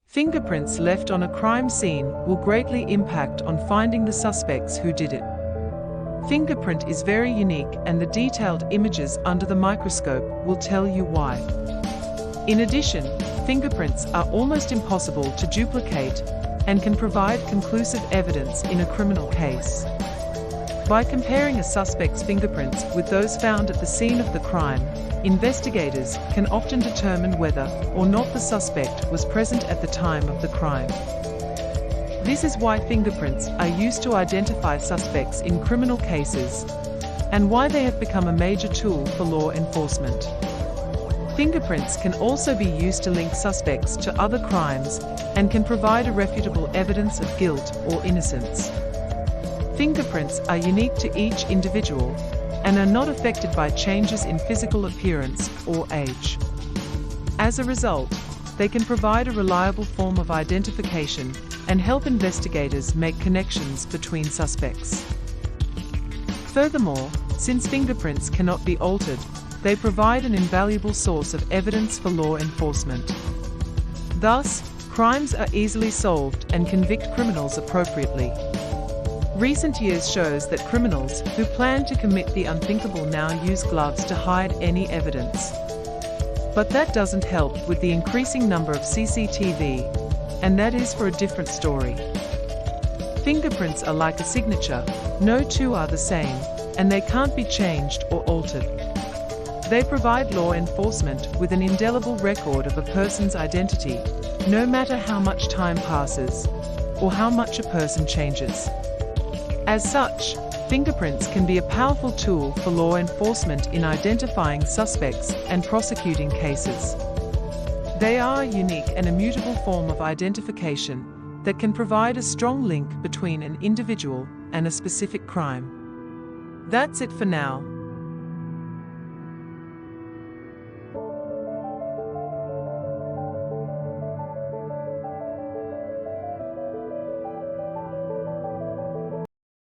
Fingerprints left on a crime scene will greatly impact on finding the suspects who did it. Fingerprint is very unique, and the detailed images under the microscope will tell you why. In addition, fingerprints are almost impossible to duplicate and can provide conclusive evidence in a criminal case. By comparing a suspect's fingerprints with those found at the scene of the crime, investigators can often determine whether or not the suspect was present at the time of the crime. This is why fingerprints are used to identify suspects in criminal cases, and why they have become a major tool for law enforcement. Fingerprints can also be used to link suspects to other crimes and can provide irrefutable evidence of guilt or innocence. Fingerprints are unique to each individual and are not affected by changes in physical appearance or age. As a result, they can provide a reliable form of identification and help investigators make connections between suspects. Furthermore, since fingerprints cannot be altered, they provide an invaluable source of evidence for law enforcement. Thus, crimes are easily solved and convict criminals appropriately. Recent years shows that criminals who plan to commit the unthinkable now use gloves to hide any evidence. But that doesn't help with the increasing number of CCTV, and that is for a different story. Fingerprints are like a signature, no two are the same, and they can't be changed or altered. They provide law enforcement with an indelible record of a person's identity, no matter how much time passes, or how much a person changes. As such, fingerprints can be a powerful tool for law enforcement in identifying suspects and prosecuting cases. They are a unique and immutable form of identification that can provide a strong link between an individual and a specific crime. That's it for now.